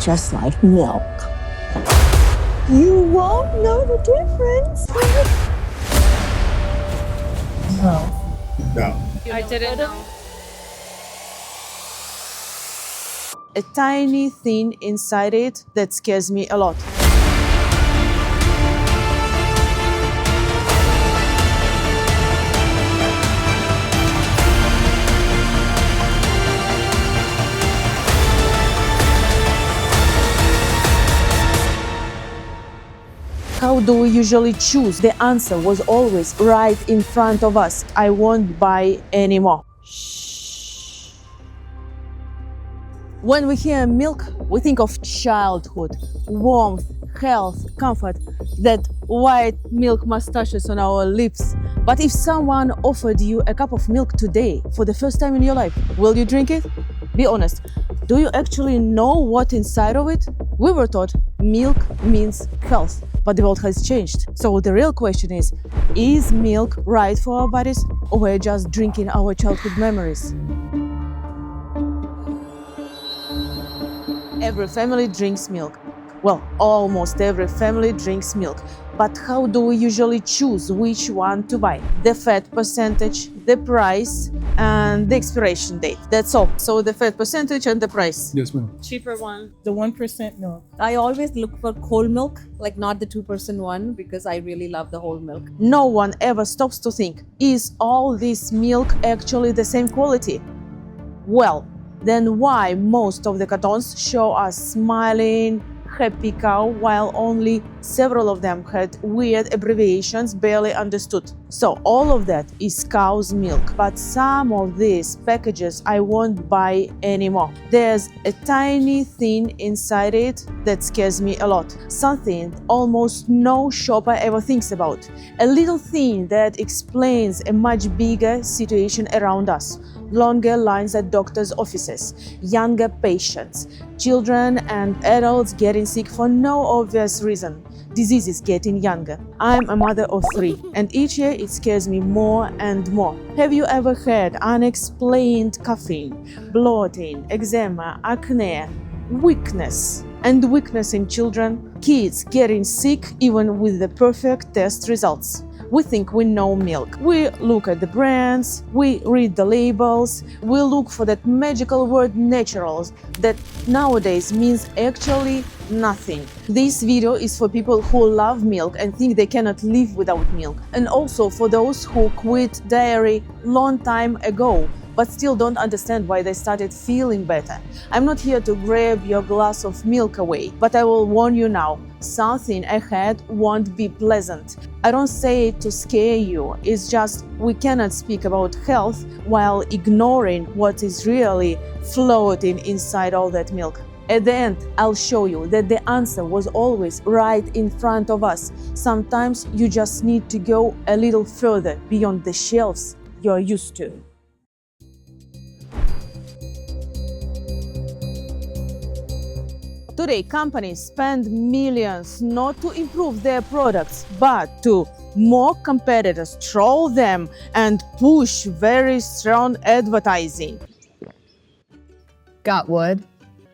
just like milk. You won't know the difference. No. I didn't know. A tiny thing inside it that scares me a lot. How do we usually choose? The answer was always right in front of us. I won't buy anymore. Shh. When we hear milk, we think of childhood, warmth, health, comfort, that white milk mustaches on our lips. But if someone offered you a cup of milk today for the first time in your life, will you drink it? Be honest. Do you actually know what's inside of it? We were taught milk means health, but the world has changed. So the real question is milk right for our bodies, or we're just drinking our childhood memories? Every family drinks milk. Well, almost every family drinks milk. But how do we usually choose which one to buy? The fat percentage, the price, and the expiration date. That's all. So the fat percentage and the price. Yes, ma'am. Cheaper one. The 1% milk. I always look for whole milk, like not the 2% one, because I really love the whole milk. No one ever stops to think, is all this milk actually the same quality? Well, then why most of the cartons show us smiling, happy cow, while only several of them had weird abbreviations barely understood? So all of that is cow's milk, but some of these packages I won't buy anymore. There's a tiny thing inside it that scares me a lot. Something almost no shopper ever thinks about. A little thing that explains a much bigger situation around us. Longer lines at doctors' offices, younger patients, children and adults getting sick for no obvious reason. Diseases getting younger. I'm a mother of 3, and each year it scares me more and more. Have you ever had unexplained coughing, bloating, eczema, acne, weakness? And weakness in children, kids getting sick even with the perfect test results. We think we know milk. We look at the brands, we read the labels, we look for that magical word naturals that nowadays means actually nothing. This video is for people who love milk and think they cannot live without milk, and also for those who quit dairy long time ago but still don't understand why they started feeling better. I'm not here to grab your glass of milk away, but I will warn you now, something ahead won't be pleasant. I don't say it to scare you, it's just we cannot speak about health while ignoring what is really floating inside all that milk. At the end, I'll show you that the answer was always right in front of us. Sometimes you just need to go a little further beyond the shelves you're used to. Today, companies spend millions not to improve their products, but to mock competitors, troll them, and push very strong advertising. Got wood?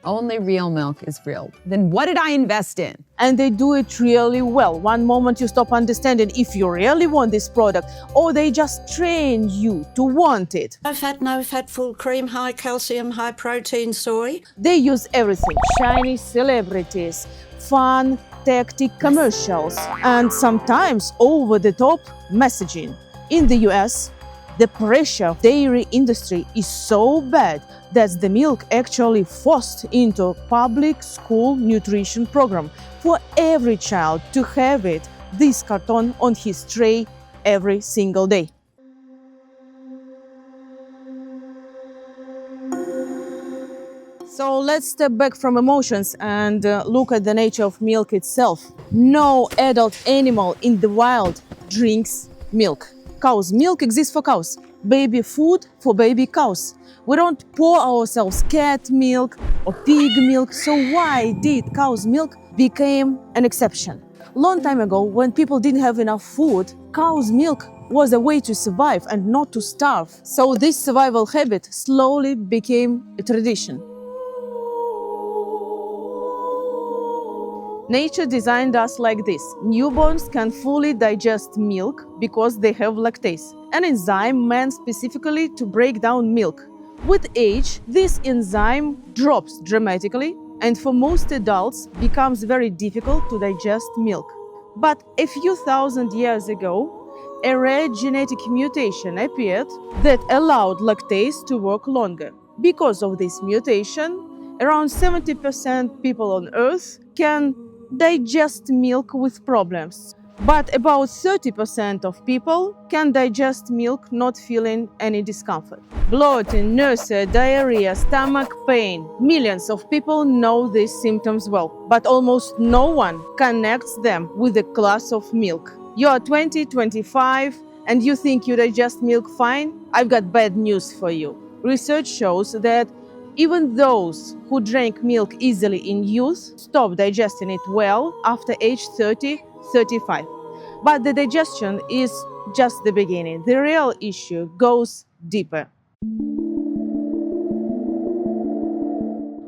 Only real milk is real. Then what did I invest in? And they do it really well. One moment you stop understanding if you really want this product, or they just train you to want it. No fat, full cream, high calcium, high protein soy. They use everything: shiny celebrities, fun, tactic commercials, and sometimes over-the-top messaging. In the US, the pressure of dairy industry is so bad that the milk actually forced into public school nutrition program for every child to have it, this carton on his tray every single day. So let's step back from emotions and look at the nature of milk itself. No adult animal in the wild drinks milk. Cow's milk exists for cows, baby food for baby cows. We don't pour ourselves cat milk or pig milk, so why did cow's milk become an exception? Long time ago, when people didn't have enough food, cow's milk was a way to survive and not to starve. So this survival habit slowly became a tradition. Nature designed us like this. Newborns can fully digest milk because they have lactase, an enzyme meant specifically to break down milk. With age, this enzyme drops dramatically and for most adults becomes very difficult to digest milk. But a few thousand years ago, a rare genetic mutation appeared that allowed lactase to work longer. Because of this mutation, around 70% people on Earth can digest milk with problems. But about 30% of people can digest milk not feeling any discomfort. Bloating, nausea, diarrhea, stomach pain. Millions of people know these symptoms well, but almost no one connects them with the class of milk. You are 20, 25, and you think you digest milk fine? I've got bad news for you. Research shows that even those who drank milk easily in youth stop digesting it well after age 30, 35. But the digestion is just the beginning. The real issue goes deeper.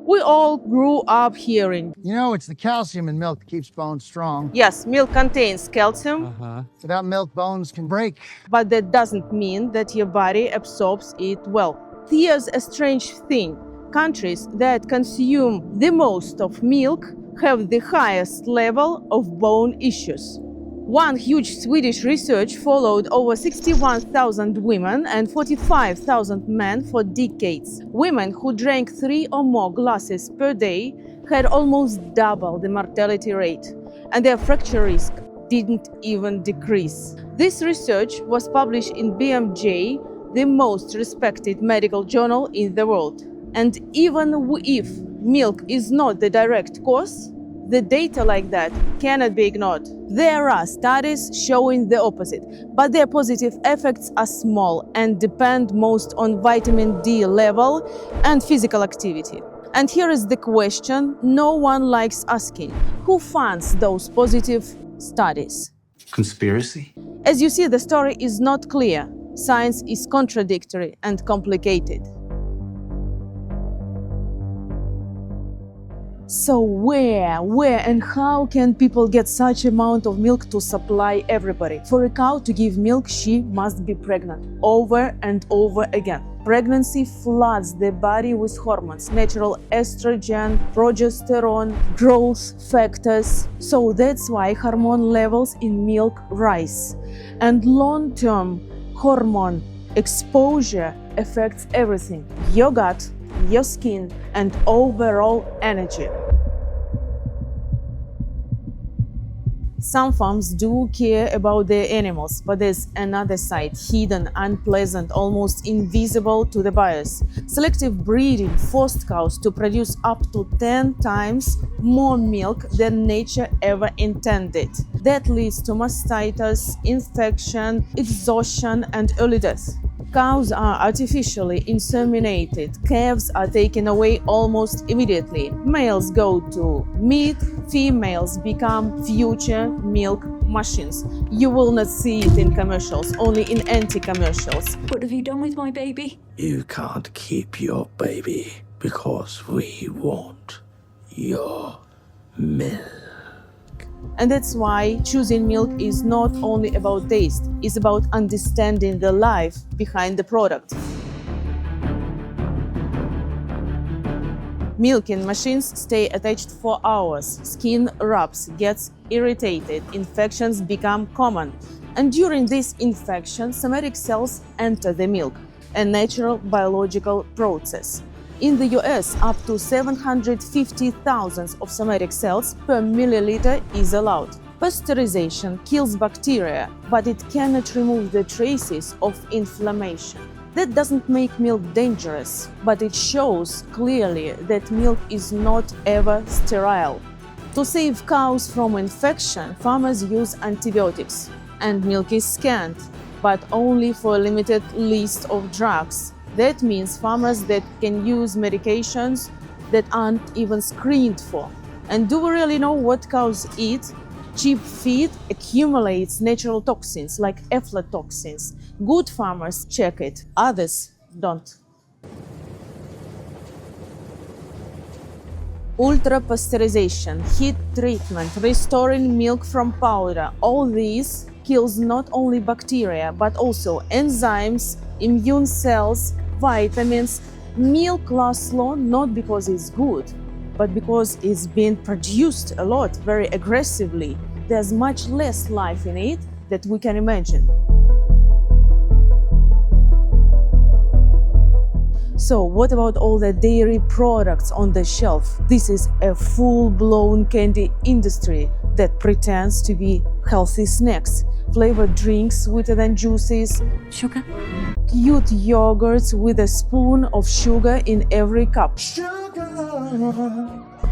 We all grew up hearing, You know, it's the calcium in milk that keeps bones strong. yes, milk contains calcium, Without milk, bones can break. but that doesn't mean that your body absorbs it well. Here's a strange thing. Countries that consume the most of milk have the highest level of bone issues. One huge Swedish research followed over 61,000 women and 45,000 men for decades. Women who drank 3 or more glasses per day had almost double the mortality rate, and their fracture risk didn't even decrease. This research was published in BMJ, the most respected medical journal in the world. And even if milk is not the direct cause, the data like that cannot be ignored. There are studies showing the opposite, but their positive effects are small and depend most on vitamin D level and physical activity. And here is the question no one likes asking: who funds those positive studies? Conspiracy? As you see, the story is not clear. Science is contradictory and complicated. So where and how can people get such amount of milk to supply everybody? For a cow to give milk, she must be pregnant over and over again. Pregnancy floods the body with hormones, natural estrogen, progesterone, growth factors. So that's why hormone levels in milk rise. And long-term hormone exposure affects everything: your gut, your skin, and overall energy. Some farms do care about their animals, but there's another side, hidden, unpleasant, almost invisible to the buyers. Selective breeding forced cows to produce up to 10 times more milk than nature ever intended. That leads to mastitis, infection, exhaustion, and early death. Cows are artificially inseminated. Calves are taken away almost immediately. Males go to meat, females become future milk machines. You will not see it in commercials, only in anti-commercials. What have you done with my baby? You can't keep your baby because we want your milk. And that's why choosing milk is not only about taste, it's about understanding the life behind the product. Milking machines stay attached for hours, skin rubs, gets irritated, infections become common. And during this infection, somatic cells enter the milk, a natural biological process. In the US, up to 750,000 of somatic cells per milliliter is allowed. Pasteurization kills bacteria, but it cannot remove the traces of inflammation. That doesn't make milk dangerous, but it shows clearly that milk is not ever sterile. To save cows from infection, farmers use antibiotics, and milk is scanned, but only for a limited list of drugs. That means farmers that can use medications that aren't even screened for. And do we really know what cows eat? Cheap feed accumulates natural toxins like aflatoxins. Good farmers check it, others don't. ultra pasteurization, heat treatment, restoring milk from powder. All these kills not only bacteria but also enzymes, immune cells, vitamins. Milk lasts long not because it's good, but because it's been produced a lot, very aggressively. There's much less life in it that we can imagine. So what about all the dairy products on the shelf? This is a full-blown candy industry that pretends to be healthy snacks, flavored drinks sweeter than juices, Sugar? cute yogurts with a spoon of sugar in every cup.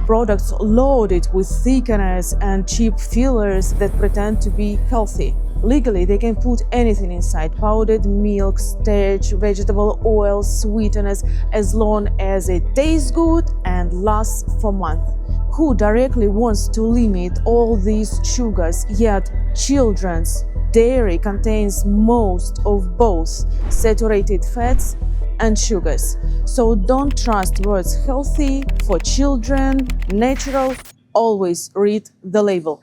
Products loaded with thickeners and cheap fillers that pretend to be healthy. Legally, they can put anything inside: powdered milk, starch, vegetable oil, sweeteners, as long as it tastes good and lasts for months. Who directly wants to limit all these sugars? Yet children's dairy contains most of both saturated fats and sugars. So don't trust words healthy, for children, natural. Always read the label.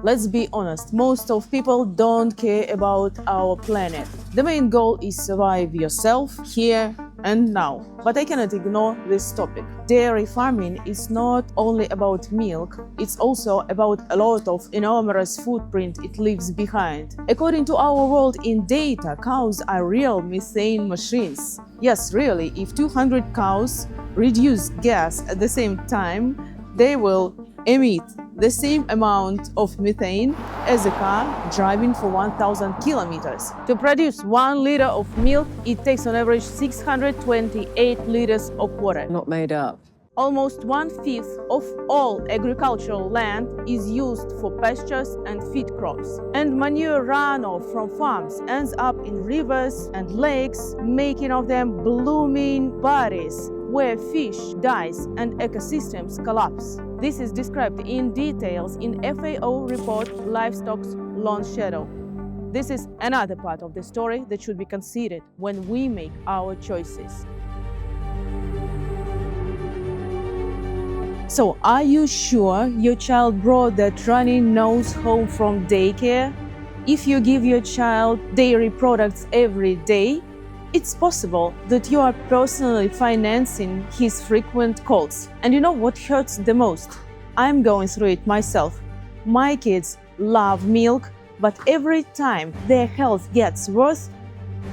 Let's be honest, most of people don't care about our planet. The main goal is survive yourself here and now. But I cannot ignore this topic. Dairy farming is not only about milk, it's also about a lot of enormous footprint it leaves behind. According to our World in Data, cows are real methane machines. Yes, really, if 200 cows reduce gas at the same time, they will emit the same amount of methane as a car driving for 1,000 kilometers. To produce 1 liter of milk, it takes on average 628 liters of water. Not made up. Almost 1/5 of all agricultural land is used for pastures and feed crops. And manure runoff from farms ends up in rivers and lakes, making of them blooming bodies where fish dies and ecosystems collapse. This is described in details in FAO report Livestock's Long Shadow. This is another part of the story that should be considered when we make our choices. So, are you sure your child brought that runny nose home from daycare? If you give your child dairy products every day, it's possible that you are personally financing his frequent colds. And you know what hurts the most? I'm going through it myself. My kids love milk, but every time their health gets worse,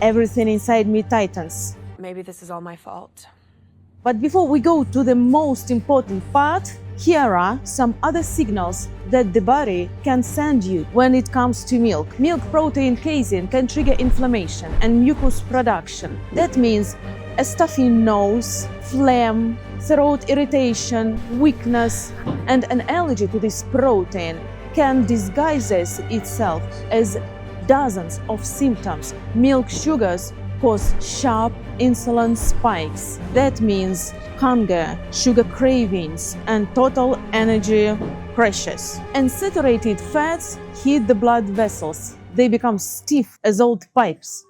everything inside me tightens. Maybe this is all my fault. But before we go to the most important part, here are some other signals that the body can send you when it comes to milk. Milk protein casein can trigger inflammation and mucus production. That means a stuffy nose, phlegm, throat irritation, weakness, and an allergy to this protein can disguise itself as dozens of symptoms. Milk sugars cause sharp insulin spikes. That means hunger, sugar cravings, and total energy crashes. And saturated fats hit the blood vessels. They become stiff as old pipes.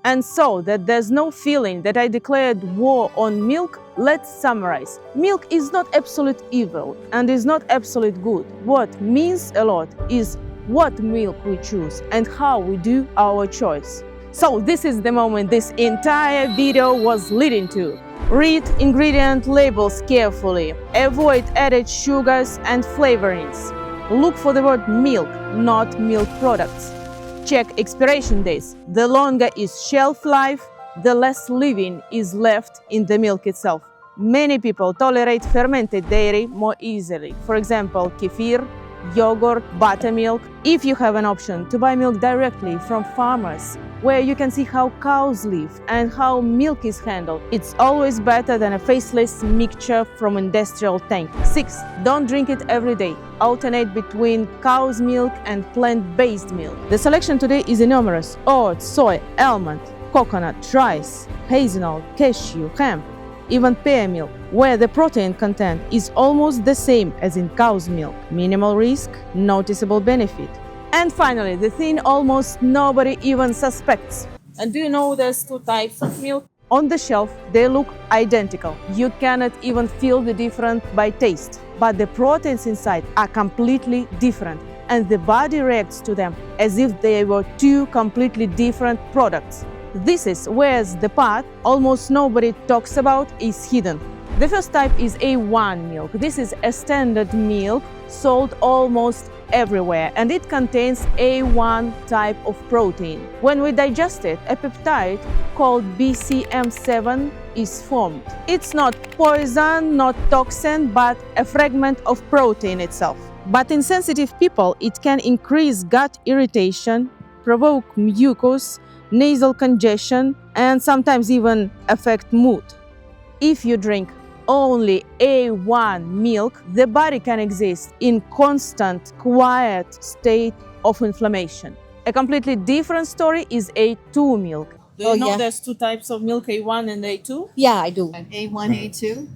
And so that there's no feeling that I declared war on milk, let's summarize. Milk is not absolute evil and is not absolute good. What means a lot is what milk we choose and how we do our choice. So this is the moment this entire video was leading to. Read ingredient labels carefully. Avoid added sugars and flavorings. Look for the word milk, not milk products. Check expiration dates. The longer is shelf life, the less living is left in the milk itself. Many people tolerate fermented dairy more easily. For example, kefir, yogurt, buttermilk. If you have an option to buy milk directly from farmers, where you can see how cows live and how milk is handled, it's always better than a faceless mixture from industrial tank. 6. Don't drink it every day. Alternate between cow's milk and plant-based milk. The selection today is enormous: oats, soy, almond, coconut, rice, hazelnut, cashew, hemp, even pear milk, where the protein content is almost the same as in cow's milk. Minimal risk, noticeable benefit. And finally, the thing almost nobody even suspects. And do you know there's 2 types of milk? On the shelf, they look identical. You cannot even feel the difference by taste. But the proteins inside are completely different, and the body reacts to them as if they were two completely different products. This is where the part almost nobody talks about is hidden. The first type is A1 milk. This is a standard milk sold almost everywhere, and it contains A1 type of protein. When we digest it, a peptide called BCM7 is formed. It's not poison, not toxin, but a fragment of protein itself. But in sensitive people, it can increase gut irritation, provoke mucus, nasal congestion, and sometimes even affect mood. If you drink only A1 milk, the body can exist in constant, quiet state of inflammation. A completely different story is A2 milk. Do you Oh, know yeah. there's two types of milk, A1 and A2? Yeah, I do. A1, A2?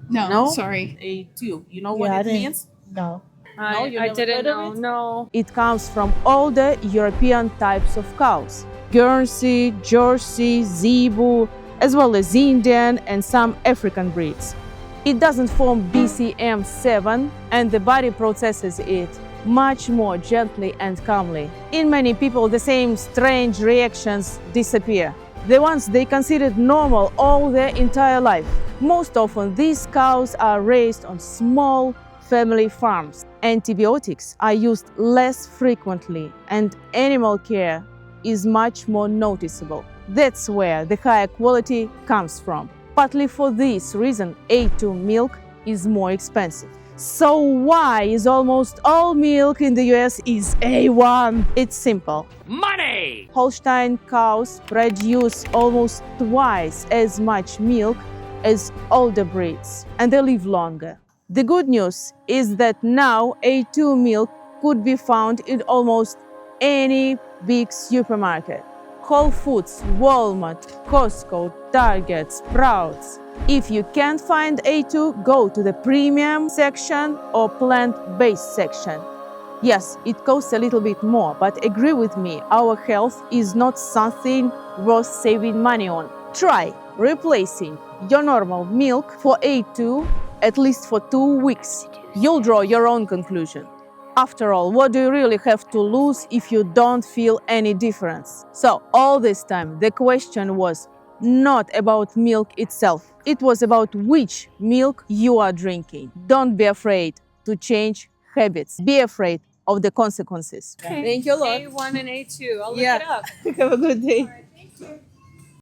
No, No? sorry. A2. You know Yeah, what I it didn't- means? No. No, you I never didn't heard of know. it? No. It comes from all the European types of cows: Guernsey, Jersey, Zebu, as well as Indian and some African breeds. It doesn't form BCM7, and the body processes it much more gently and calmly. In many people, the same strange reactions disappear, the ones they considered normal all their entire life. Most often, these cows are raised on small family farms. Antibiotics are used less frequently, and animal care is much more noticeable. That's where the higher quality comes from. Partly for this reason, A2 milk is more expensive. So why is almost all milk in the US is A1? It's simple. Money! Holstein cows produce almost twice as much milk as older breeds, and they live longer. The good news is that now A2 milk could be found in almost any big supermarket. Whole Foods, Walmart, Costco, Target, Sprouts. If you can't find A2, go to the premium section or plant-based section. Yes, it costs a little bit more, but agree with me, our health is not something worth saving money on. Try replacing your normal milk for A2 at least for 2 weeks. You'll draw your own conclusion. After all, what do you really have to lose if you don't feel any difference? So all this time, the question was not about milk itself. It was about which milk you are drinking. Don't be afraid to change habits. Be afraid of the consequences. Okay. Thank you a lot. A1 and A2. I'll look Yeah. it up. Have a good day.